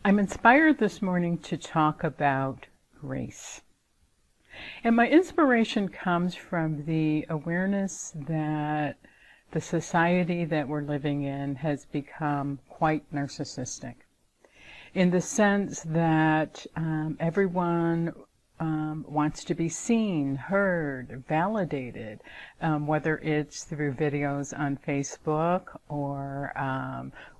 I'm inspired this morning to talk about grace. And my inspiration comes from the awareness that the society that we're living in has become quite narcissistic, in the sense that everyone wants to be seen, heard, validated, whether it's through videos on Facebook or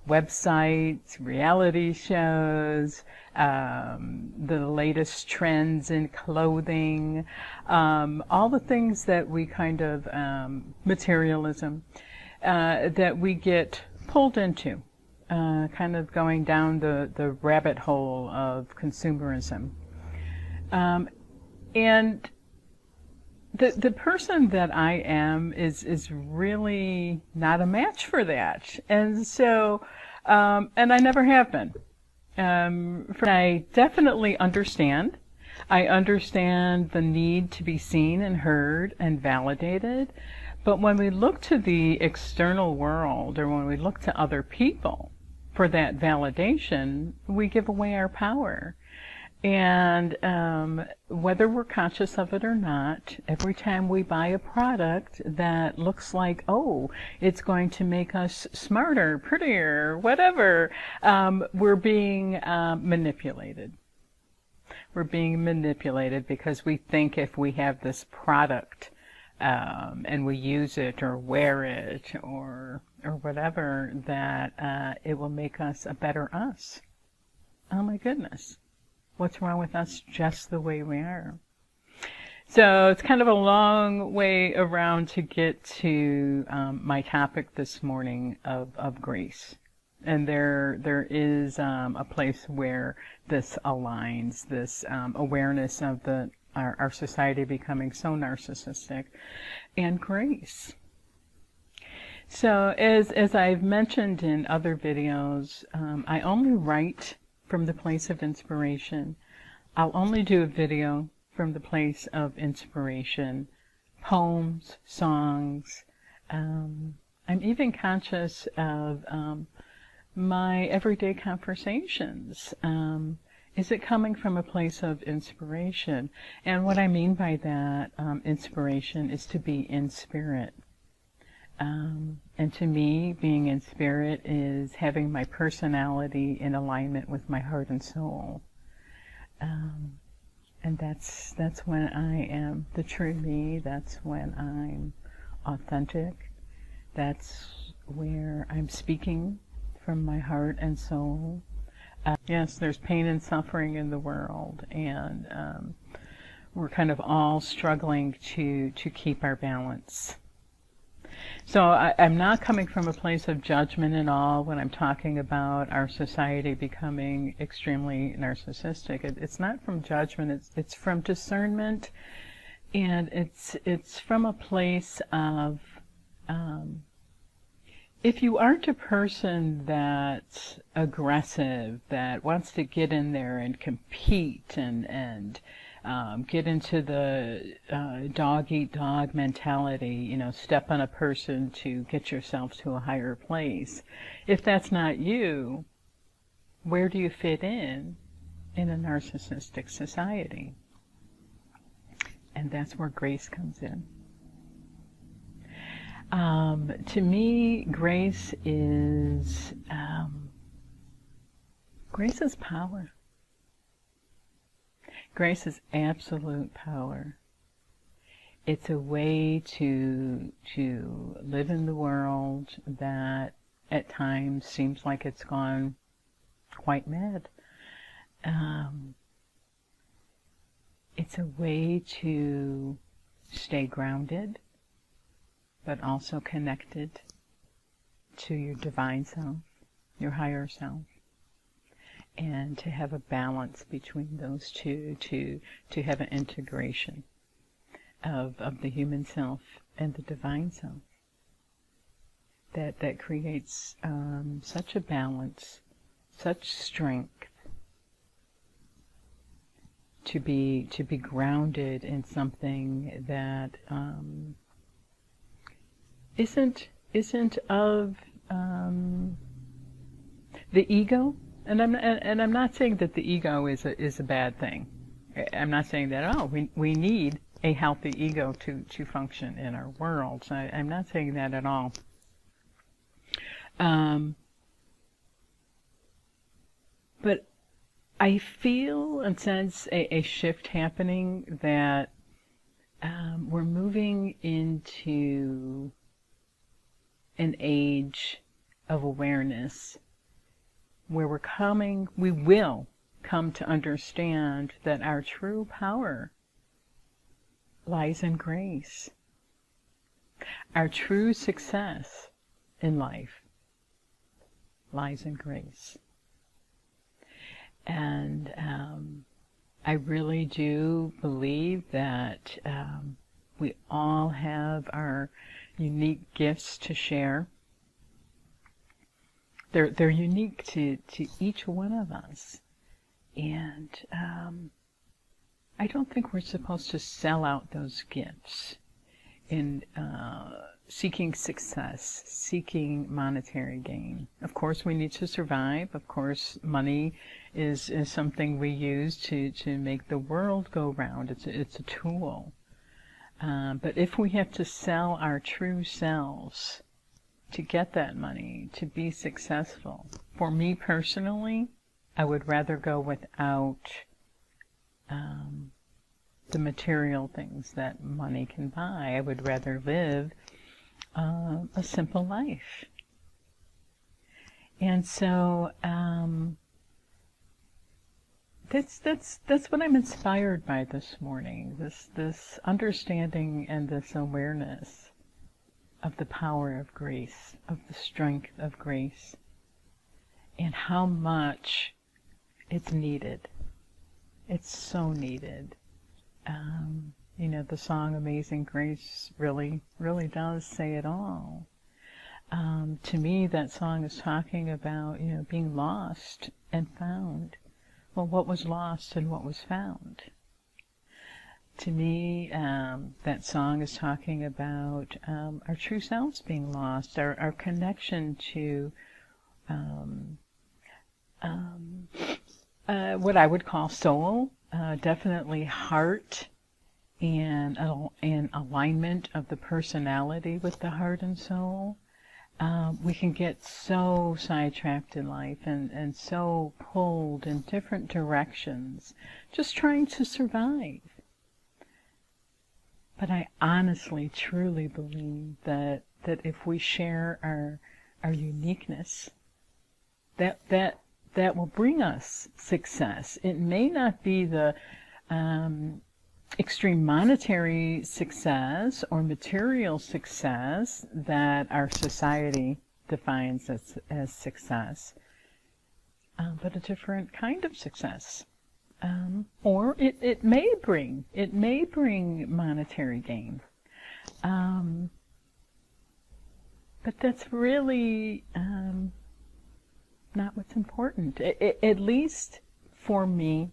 websites, reality shows, the latest trends in clothing, all the things that we kind of, materialism, that we get pulled into, kind of going down the rabbit hole of consumerism. And the person that I am is really not a match for that. And so, and I never have been. I definitely understand. I understand the need to be seen and heard and validated. But when we look to the external world, or when we look to other people for that validation, we give away our power. And whether we're conscious of it or not, every time we buy a product that looks like, oh, it's going to make us smarter, prettier, whatever, we're being manipulated. We're being manipulated because we think if we have this product and we use it or wear it or whatever, that it will make us a better us. Oh my goodness. What's wrong with us just the way we are? So it's kind of a long way around to get to my topic this morning of grace. And there is a place where this aligns, this awareness of our society becoming so narcissistic, and grace. So as I've mentioned in other videos, I only write from the place of inspiration. I'll only do a video from the place of inspiration, poems, songs. I'm even conscious of my everyday conversations. Is it coming from a place of inspiration? And what I mean by that, inspiration, is to be in spirit. And to me, being in spirit is having my personality in alignment with my heart and soul. And that's when I am the true me. That's when I'm authentic. That's where I'm speaking from my heart and soul. Yes, there's pain and suffering in the world, and we're kind of all struggling to keep our balance. So I'm not coming from a place of judgment at all when I'm talking about our society becoming extremely narcissistic. It's not from judgment, it's from discernment, and it's from a place of, if you aren't a person that's aggressive, that wants to get in there and compete and get into the dog-eat-dog mentality, step on a person to get yourself to a higher place. If that's not you, where do you fit in a narcissistic society? And that's where grace comes in. To me, grace is power. Grace is absolute power. It's a way to live in the world that at times seems like it's gone quite mad. It's a way to stay grounded, but also connected to your divine self, your higher self. And to have a balance between those two, to have an integration of the human self and the divine self. That creates such a balance, such strength, to be grounded in something that isn't of the ego, and I'm not saying that the ego is a bad thing. I'm not saying that at all. We need a healthy ego to function in our world. So I'm not saying that at all. But I feel and sense a shift happening that we're moving into an age of awareness where we will come to understand that our true power lies in grace. Our true success in life lies in grace. And I really do believe that we all have our unique gifts to share. They're unique to each one of us. And I don't think we're supposed to sell out those gifts in seeking success, seeking monetary gain. Of course, we need to survive. Of course, money is something we use to make the world go round. It's a tool. But if we have to sell our true selves to get that money, to be successful, for me personally, I would rather go without the material things that money can buy. I would rather live a simple life. And so that's what I'm inspired by this morning. This understanding and this awareness of the power of grace, of the strength of grace, and how much it's needed. It's so needed. You know, the song Amazing Grace really does say it all. To me, that song is talking about, you know, being lost and found. Well, what was lost and what was found? To me, that song is talking about our true selves being lost, our connection to what I would call soul, definitely heart, and an alignment of the personality with the heart and soul. We can get so sidetracked in life and so pulled in different directions, just trying to survive. But I honestly, truly believe that if we share our uniqueness, that will bring us success. It may not be the extreme monetary success or material success that our society defines as success, but a different kind of success. Or it may bring monetary gain. But that's really not what's important, at least for me.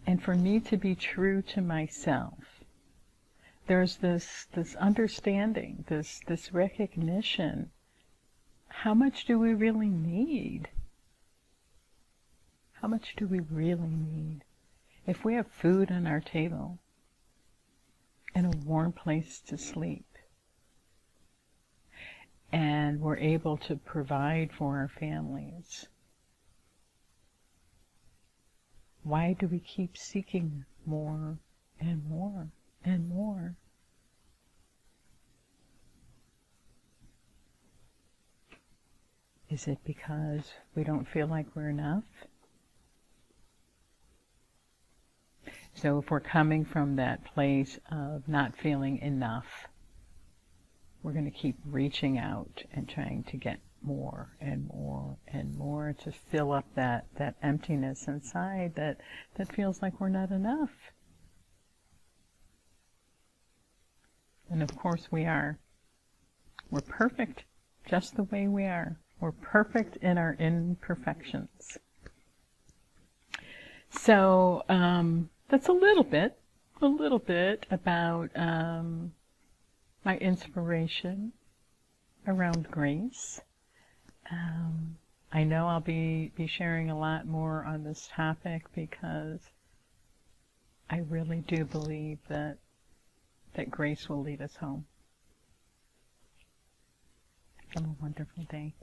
And for me to be true to myself, there's this understanding, this recognition. How much do we really need? How much do we really need? If we have food on our table and a warm place to sleep, and we're able to provide for our families, why do we keep seeking more and more and more? Is it because we don't feel like we're enough? So if we're coming from that place of not feeling enough, we're going to keep reaching out and trying to get more and more and more to fill up that emptiness inside that feels like we're not enough. And of course we are. We're perfect just the way we are. We're perfect in our imperfections. So that's a little bit about my inspiration around grace. I know I'll be sharing a lot more on this topic because I really do believe that grace will lead us home. Have a wonderful day.